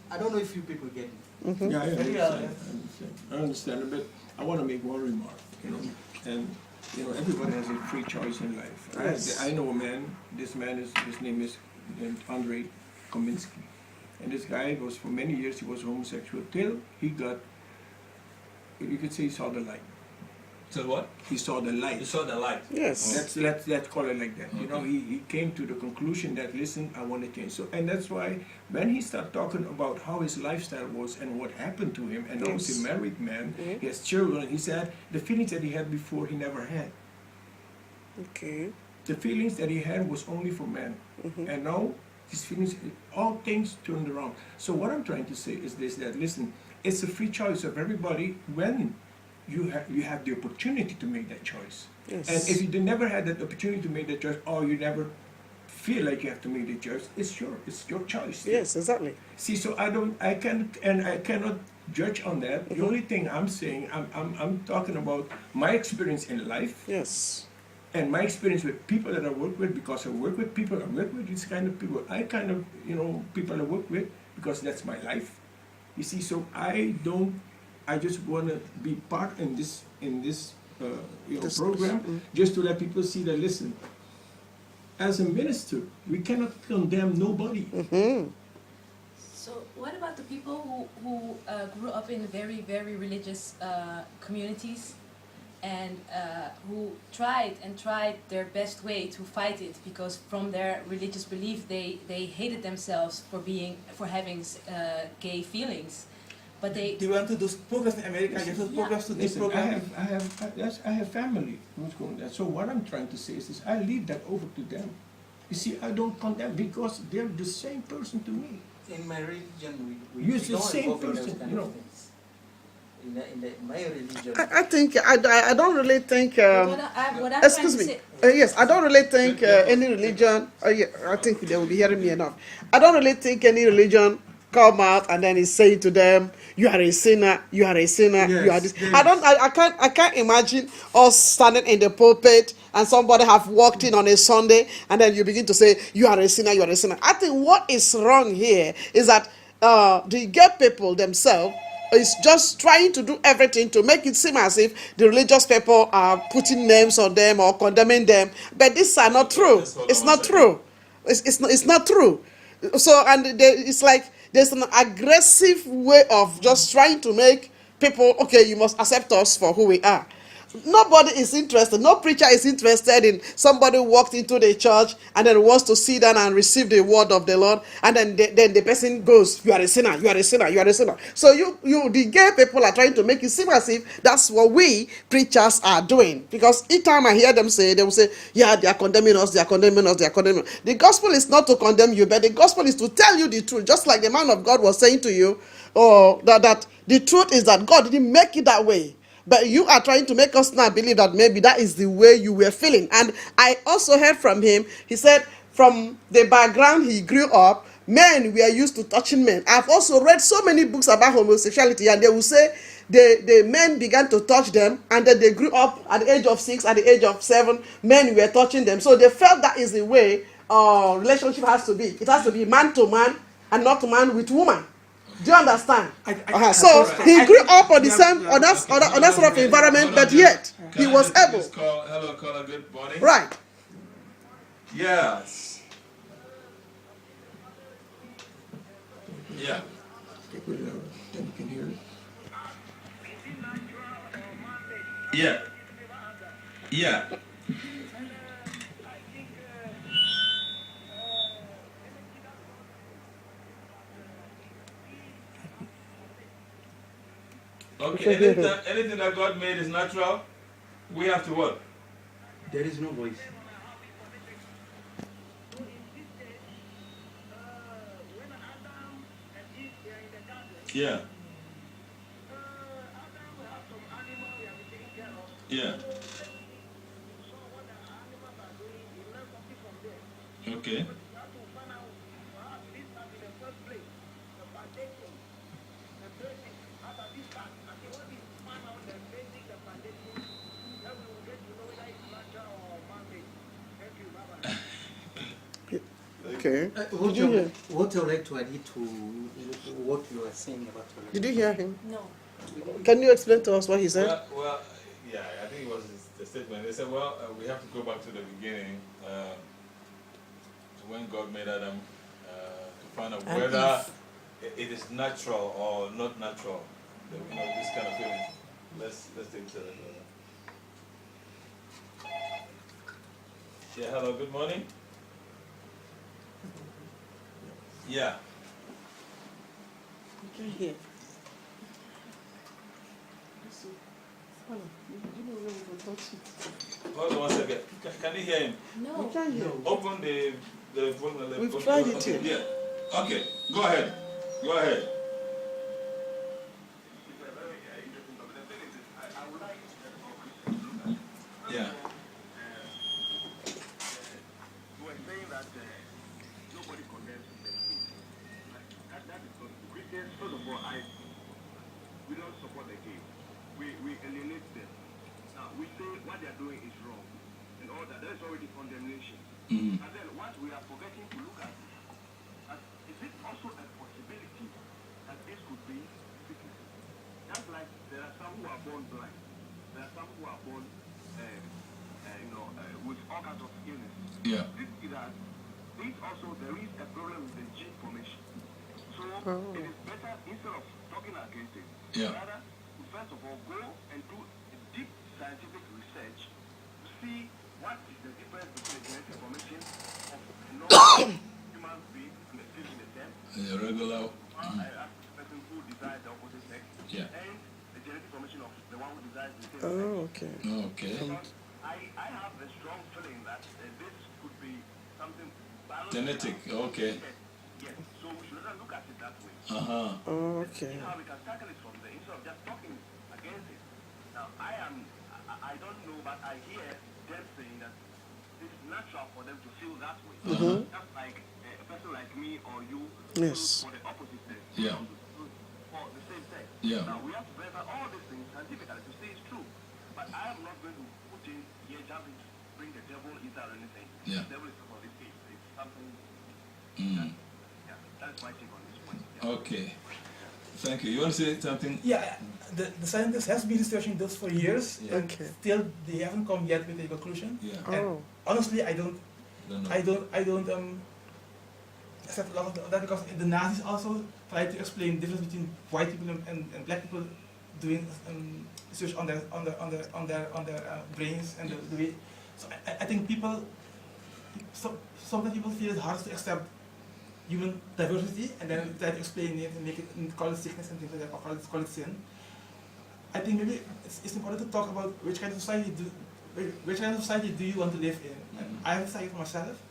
[SPEAKER 6] I don't know if you people get me.
[SPEAKER 4] Yeah, I understand. I understand, but I want to make one remark, and You know, everybody has a free choice in life.
[SPEAKER 5] Yes.
[SPEAKER 4] I know a man. His name is Andre Kominsky, and this guy was for many years he was homosexual till he got. You could say he saw the light.
[SPEAKER 1] So what?
[SPEAKER 4] He saw the light.
[SPEAKER 1] You saw the light.
[SPEAKER 5] Yes.
[SPEAKER 4] Let's call it like that. You know, he came to the conclusion that listen, I want to change. So, and that's why when he started talking about how his lifestyle was and what happened to him, and now he's a married man, he has children. He said the feelings that he had before he never had.
[SPEAKER 5] Okay.
[SPEAKER 4] The feelings that he had was only for men, and now his feelings, all things turned around. So what I'm trying to say is this: that listen, it's a free choice of everybody when you have the opportunity to make that choice.
[SPEAKER 5] Yes.
[SPEAKER 4] And if you never had that opportunity to make that choice, or you never feel like you have to make the choice, it's your choice.
[SPEAKER 5] Yes, exactly.
[SPEAKER 4] See, so I cannot judge on that. The only thing I'm saying, I'm talking about my experience in life.
[SPEAKER 5] Yes.
[SPEAKER 4] And my experience with people that I work with, because I work with people, I work with these kind of people. I kind of, people I work with, because that's my life. You see, so I just want to be part in this program, just to let people see that, listen, as a minister, we cannot condemn nobody.
[SPEAKER 3] So what about the people who grew up in very, very religious communities and who tried their best way to fight it, because from their religious belief they hated themselves for having gay feelings, but they
[SPEAKER 2] went to those programs in America. You have programs to this
[SPEAKER 4] Listen,
[SPEAKER 2] program.
[SPEAKER 4] I have family who's going there. So what I'm trying to say is this: I leave that over to them. You see, I don't condemn, because they're the same person to me.
[SPEAKER 6] In my religion, we
[SPEAKER 4] You're the
[SPEAKER 6] don't
[SPEAKER 4] same
[SPEAKER 6] involve in those
[SPEAKER 4] person,
[SPEAKER 6] kind
[SPEAKER 4] you
[SPEAKER 6] of
[SPEAKER 4] know.
[SPEAKER 6] things. In my religion,
[SPEAKER 5] I think I don't really think.
[SPEAKER 3] what I'm
[SPEAKER 5] Excuse
[SPEAKER 3] trying
[SPEAKER 5] me.
[SPEAKER 3] to say,
[SPEAKER 5] Yes, I don't really think any religion. Yeah, I think they will be hearing me enough. I don't really think any religion come out and then is saying to them, "You are a sinner. You are a sinner. You are this."
[SPEAKER 6] Yes,
[SPEAKER 5] I don't. I can't imagine us standing in the pulpit and somebody have walked in on a Sunday and then you begin to say, "You are a sinner. You are a sinner." I think what is wrong here is that the gay people themselves is just trying to do everything to make it seem as if the religious people are putting names on them or condemning them, but these are not true. It's not true. It's not true. So, and it's like there's an aggressive way of just trying to make people, okay, you must accept us for who we are. Nobody is interested. No preacher is interested in somebody walked into the church and then wants to sit down and receive the word of the Lord, and then the person goes, "You are a sinner. You are a sinner. You are a sinner." So the gay people are trying to make it seem as if that's what we preachers are doing. Because each time I hear them say, they will say, "Yeah, they are condemning us. They are condemning us. They are condemning us." The gospel is not to condemn you, but the gospel is to tell you the truth. Just like the man of God was saying to you, that the truth is that God didn't make it that way. But you are trying to make us now believe that maybe that is the way you were feeling. And I also heard from him, he said from the background he grew up, men were used to touching men. I've also read so many books about homosexuality, and they will say the men began to touch them, and then they grew up at the age of 6, at the age of 7, men were touching them. So they felt that is the way relationship has to be. It has to be man to man and not man with woman. Do you understand? So he grew up on the same on that sort of environment, but yet he was able.
[SPEAKER 1] Hello, caller. Good morning.
[SPEAKER 5] Right.
[SPEAKER 1] Yes. Yeah.
[SPEAKER 4] Okay, put it out, then you can hear it.
[SPEAKER 1] Yeah. Yeah. Okay, anything that God made is natural. We have to what?
[SPEAKER 6] there is no voice.
[SPEAKER 1] Yeah. Yeah. Okay.
[SPEAKER 5] Okay.
[SPEAKER 6] What I would like to add to what you are saying about
[SPEAKER 5] Did you hear him?
[SPEAKER 3] no.
[SPEAKER 5] Can you explain to us what he said?
[SPEAKER 1] Well, yeah, I think it was the statement. They said, well, we have to go back to the beginning, to when God made Adam, to find out
[SPEAKER 5] And
[SPEAKER 1] whether it is natural or not natural that we know this kind of feeling. Let's take each other. Yeah, hello, good morning. Yeah.
[SPEAKER 5] You can hear.
[SPEAKER 1] Hold on one second. Can you hear him?
[SPEAKER 5] We
[SPEAKER 3] No.
[SPEAKER 5] can hear.
[SPEAKER 1] Open the phone.
[SPEAKER 5] We've tried it too.
[SPEAKER 1] Yeah. Okay. Go ahead. Go ahead. Yeah.
[SPEAKER 7] You were saying that nobody condemns the gay. That is not Christians. First of all, we don't support the gay. We alienate them. Now we say what they are doing is wrong, and all that. There is already condemnation.
[SPEAKER 1] Mm-hmm.
[SPEAKER 7] And then what we are forgetting to look at is it also a possibility that this could be sickness? Just like there are some who are born blind, there are some who are born with all kinds of illness.
[SPEAKER 1] Yeah.
[SPEAKER 7] This also, there is a problem with the gene formation. So it is better, instead of talking against it,
[SPEAKER 1] Yeah.
[SPEAKER 7] rather to first of all go and do a deep scientific research to see what is the difference between the genetic formation of a normal human being and the still in the term,
[SPEAKER 1] The regular.
[SPEAKER 7] a person who desires the opposite sex,
[SPEAKER 1] Yeah.
[SPEAKER 7] and the genetic formation of the one who desires the same sex.
[SPEAKER 5] Oh, okay.
[SPEAKER 1] Okay.
[SPEAKER 7] Because I have a strong feeling that this could be something biological.
[SPEAKER 1] Genetic. Okay.
[SPEAKER 7] Yes. So we should not look at it that way.
[SPEAKER 1] Uh huh.
[SPEAKER 5] Oh, okay.
[SPEAKER 7] See how we can tackle it from there instead of just talking against it. Now I don't know, but I hear them saying that it's natural for them to feel that way. Just like a person like me or you
[SPEAKER 5] Yes.
[SPEAKER 7] for the opposite sex.
[SPEAKER 1] Yeah.
[SPEAKER 7] For the same sex.
[SPEAKER 1] Yeah.
[SPEAKER 7] Now we have to verify all these things scientifically to say it's true. But I am not going to put in here jumping to bring the devil into or anything.
[SPEAKER 1] Yeah.
[SPEAKER 7] The devil is for this case. It's something.
[SPEAKER 1] Mm.
[SPEAKER 7] Yeah, that's my take on this point. Yeah.
[SPEAKER 1] Okay. Thank you. You want to say something?
[SPEAKER 2] Yeah, the scientists has been researching this for years,
[SPEAKER 1] Yeah.
[SPEAKER 2] and
[SPEAKER 5] Okay.
[SPEAKER 2] still they haven't come yet with a conclusion.
[SPEAKER 1] Yeah.
[SPEAKER 2] And
[SPEAKER 5] Oh.
[SPEAKER 2] honestly, I don't
[SPEAKER 1] Don't know.
[SPEAKER 2] accept a lot of that because the Nazis also tried to explain the difference between white people and black people doing research on their brains and the way. So I think sometimes people feel it's hard to accept human diversity and then try to explain it and make it and call it sickness and things like that, or call it sin. I think maybe it's important to talk about which kind of society do you want to live in. And I have decided for myself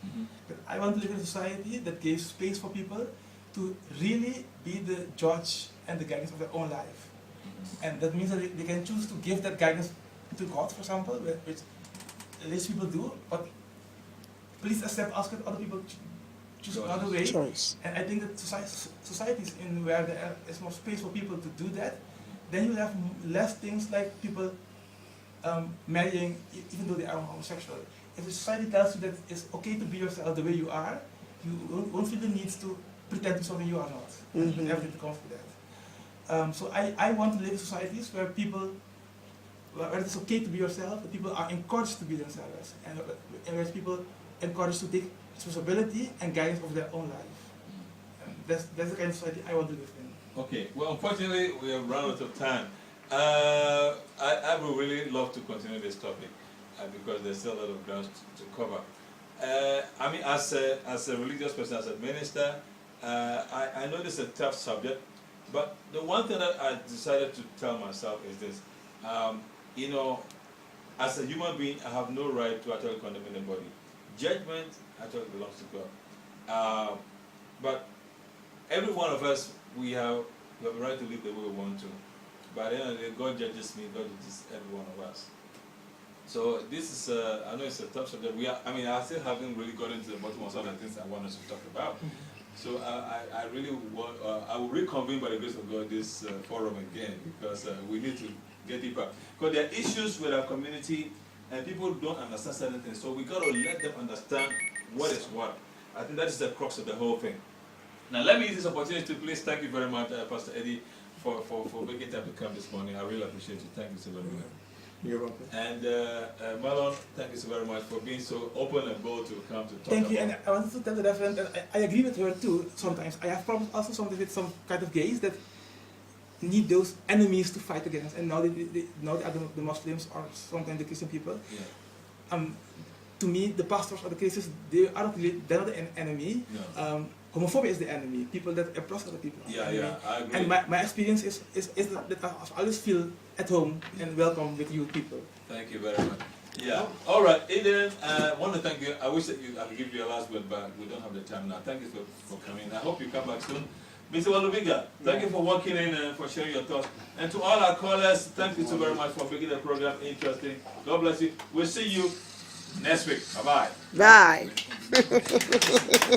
[SPEAKER 2] that I want to live in a society that gives space for people to really be the judge and the guidance of their own life. And that means that they can choose to give that guidance to God, for example, which less people do, but please accept, ask other people choose another way.
[SPEAKER 5] Choice.
[SPEAKER 2] And I think that societies in where there is more space for people to do that, then you have less things like people marrying even though they are homosexual. If the society tells you that it's okay to be yourself the way you are, you won't feel the need to pretend to be something you are not. And everything comes with that. So I want to live in societies where where it's okay to be yourself, that people are encouraged to be themselves, and where people encouraged to take responsibility and guidance of their own life. And that's the kind of society I want to live in.
[SPEAKER 1] Okay. Well, unfortunately, we have run out of time. I would really love to continue this topic because there's still a lot of ground to cover. I mean, as a religious person, as a minister, I know this is a tough subject, but the one thing that I decided to tell myself is this. You know, as a human being, I have no right to actually condemn anybody. Judgment actually belongs to God. But every one of us, we have a right to live the way we want to. But at the end of the day, God judges me, God judges every one of us. So this is, I know it's a tough subject. I still haven't really gotten to the bottom of some of the things I want us to talk about. So I really want, I will reconvene by the grace of God this forum again because we need to get deeper. Because there are issues with our community and people don't understand certain things. So we got to let them understand what is what. I think that is the crux of the whole thing. Now let me use this opportunity to please thank you very much, Pastor Eddie, for making time to come this morning. I really appreciate you. Thank you so very much.
[SPEAKER 4] You're welcome.
[SPEAKER 1] And Marlon, thank you so very much for being so open and bold to come to talk
[SPEAKER 2] Thank you,
[SPEAKER 1] about.
[SPEAKER 2] and I wanted to tell the referent that I agree with her too. Sometimes I have problems also sometimes with some kind of gays that need those enemies to fight against, and now now they are the Muslims or sometimes the Christian people.
[SPEAKER 1] Yeah.
[SPEAKER 2] To me, the pastors or the Christians, they are not really, they're not the enemy.
[SPEAKER 1] No.
[SPEAKER 2] Homophobia is the enemy. People that oppress other people. are the
[SPEAKER 1] Yeah,
[SPEAKER 2] enemy.
[SPEAKER 1] yeah, I agree.
[SPEAKER 2] And my experience is that I always feel at home and welcome with you people.
[SPEAKER 1] Thank you very much. Yeah. All right, Eden, I want to thank you. I wish that I could give you a last word, but we don't have the time now. Thank you for coming. I hope you come back soon. Mr. Walubiga, thank you for walking in and for sharing your thoughts. And to all our callers, thank you so very much for making the program interesting. God bless you. We'll see you next week. Bye-bye.
[SPEAKER 5] Bye.